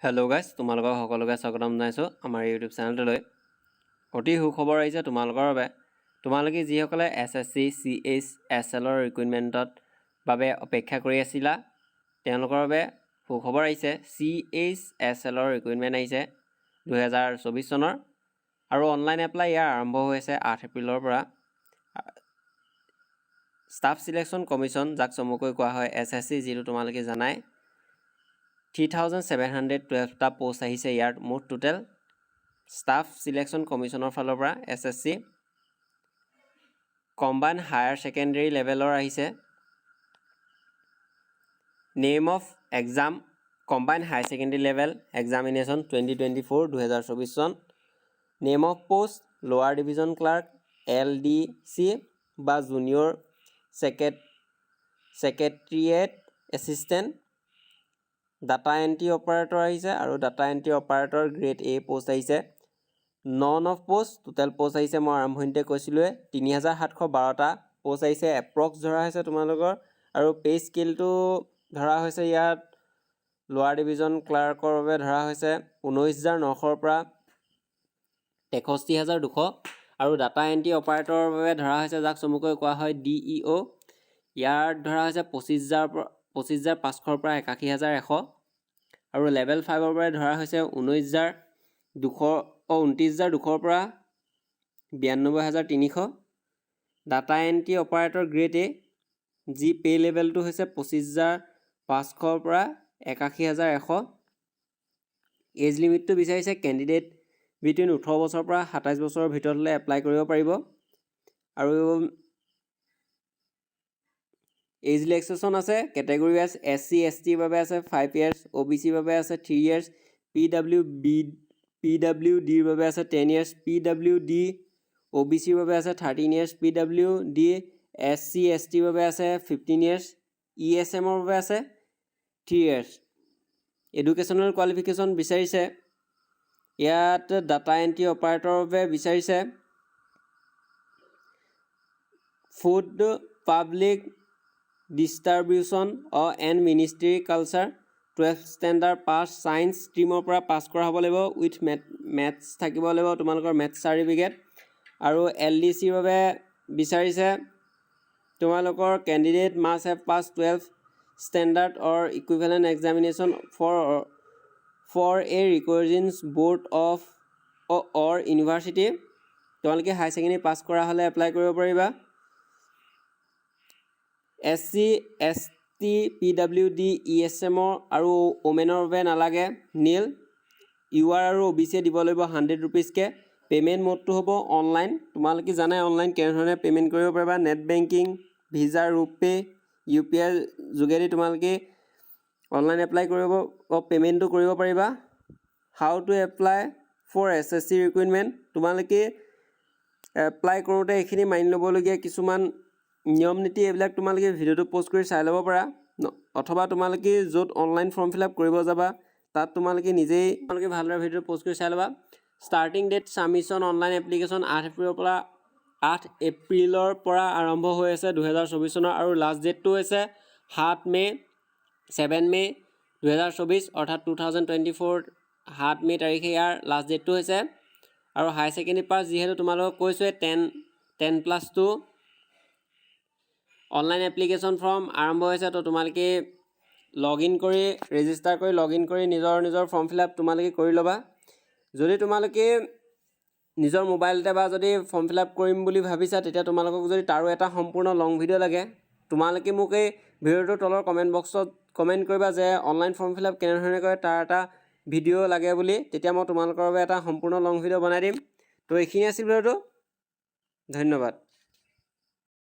Hello' guys, তোমালোকক সকলোকে স্বাগতম জনাইছোঁ আমাৰ ইউটিউব চেনেলটোলৈ। অতি সুখবৰ আহিছে তোমালোকৰ বাবে। তোমালোকে যিসকলে SSC, CH, SLৰ ৰিক্ৰুইটমেণ্টত বাবে অপেক্ষা কৰি আছিলা, তেওঁলোকৰ বাবে সুখবৰ আহিছে। CH, SLৰ ৰিক্ৰুইটমেণ্ট আহিছে 2024 চনৰ আৰু অনলাইন এপ্লাই ইয়াৰ আৰম্ভ হৈ আছে 8 এপ্ৰিলৰ পৰা। ষ্টাফ চিলেকশ্যন কমিশ্যন, যাক চমুকৈ কোৱা হয় SSC, যিটো তোমালোকে জানাই, 3712টা পোষ্ট আহিছে। ইয়াৰ মুঠ টোটেল ষ্টাফ চিলেকশ্যন কমিশ্যনৰ ফালৰ পৰা SSC কম্বাইন হায়াৰ ছেকেণ্ডেৰী লেভেলৰ আহিছে। Name of exam combined higher secondary level examination 2024 2024 চন। Name of post lower division clerk, LDC বা junior secretariat assistant. Data entry operator আহিছে আৰু data entry operator grade A post আহিছে। No of post total post আহিছে, মই আৰম্ভণিতে কৈছিলোঁৱে, 3712টা post আহিছে। Approx ধৰা হৈছে তোমালোকৰ, আৰু পে স্কেলটো ধৰা হৈছে ইয়াত লোৱাৰ ডিভিজন ক্লাৰ্কৰ বাবে ধৰা হৈছে 19,900ৰ পৰা 63,200, আৰু ডাটা এণ্ট্ৰি অপাৰেটৰৰ বাবে ধৰা হৈছে, যাক চমুকৈ কোৱা হয় DEO, ইয়াৰ ধৰা হৈছে 25,500ৰ পৰা 81,100, আৰু লেভেল 5ৰ পৰা ধৰা হৈছে 29,200ৰ পৰা 92,300। Data entry operator grade A, যি পে লেভেলটো হৈছে 25,500ৰ পৰা 81,100। এজ লিমিটটো বিচাৰিছে কেণ্ডিডেট বিটুইন 18 বছৰৰ পৰা 27 বছৰৰ ভিতৰত হ'লে এপ্লাই কৰিব পাৰিব, আৰু এজ ৰিলেক্সেশ্যন আছে। কেটেগৰী ৱাইজ SC, ST বাবে আছে 5 years, OBC বাবে আছে 3 years, PWDৰ বাবে আছে 10 years, PWD OBC বাবে আছে 13 years, PWD SC, ST বাবে আছে 15 years, ESMৰ বাবে আছে 3 years। এডুকেশ্যনেল কোৱালিফিকেশ্যন বিচাৰিছে ইয়াত ডাটা এণ্ট্ৰি অপাৰেটৰৰ বাবে বিচাৰিছে food public distribution and ministry culture 12th standard pass, science ষ্ট্ৰীমৰ পৰা পাছ কৰা হ'ব লাগিব, উইথ মেথছ থাকিব লাগিব তোমালোকৰ মেথছ চাৰ্টিফিকেট। আৰু LDCৰ বাবে বিচাৰিছে তোমালোকৰ candidate must have pass 12th standard or equivalent examination for a recognized board of or university. তোমালোকে হাই ছেকেণ্ডেৰী পাছ কৰা হ'লে এপ্লাই কৰিব পাৰিবা। SC, ST, PWD, ESM আৰু ওমেনৰ বাবে নালাগে, নীল। UR আৰু OBC দিব লাগিব 100 rupeesকৈ। পে'মেণ্ট মোডটো হ'ব অনলাইন। তোমালোকে জানাই অনলাইন কেনেধৰণে পে'মেণ্ট কৰিব পাৰিবা। Net banking, visa, RuPay, UPI যোগেদি তোমালোকে অনলাইন এপ্লাই কৰিব পে'মেণ্টটো কৰিব পাৰিবা। How to apply for SSC recruitment, তোমালোকে এপ্লাই কৰোঁতে এইখিনি মানি ল'বলগীয়া কিছুমান নিয়ম নীতি, এইবিলাক তোমালোকে ভিডিঅ'টো প'ষ্ট কৰি চাই ল'ব পাৰা, অথবা তোমালোকে য'ত অনলাইন ফৰ্ম ফিল আপ কৰিব যাবা তাত তোমালোকে ভালদৰে ভিডিঅ'টো প'ষ্ট কৰি চাই ল'বা। Starting date submission online application 8 এপ্ৰিলৰ পৰা আৰম্ভ হৈ আছে 2024 চনৰ, আৰু লাষ্ট ডেটটো হৈছে 7 মে 2024, অৰ্থাৎ 2024 7 মে তাৰিখে ইয়াৰ লাষ্ট ডেটটো হৈছে। আৰু হায়াৰ ছেকেণ্ডেৰী পাছ যিহেতু তোমালোকক কৈছোঁৱে 10+2 অনলাইন এপ্লিকেশ্যন ফৰ্ম আৰম্ভ হৈছে, তো তোমালোকে ৰেজিষ্টাৰ কৰি নিজৰ ফৰ্ম ফিল আপ তোমালোকে কৰি ল'বা। যদি তোমালোকে নিজৰ মোবাইলতে বা যদি ফৰ্ম ফিল আপ কৰিম বুলি ভাবিছা, তেতিয়া তোমালোকক যদি তাৰো এটা সম্পূৰ্ণ লং ভিডিঅ' লাগে, তোমালোকে মোক এই ভিডিঅ'টোৰ তলৰ কমেণ্ট বক্সত কমেণ্ট কৰিবা যে অনলাইন ফৰ্ম ফিল আপ কেনেধৰণে কৰে তাৰ এটা ভিডিঅ' লাগে বুলি, তেতিয়া মই তোমালোকৰ বাবে এটা সম্পূৰ্ণ লং ভিডিঅ' বনাই দিম। তো এইখিনি আছিল ভিডিঅ'টো, ধন্যবাদ।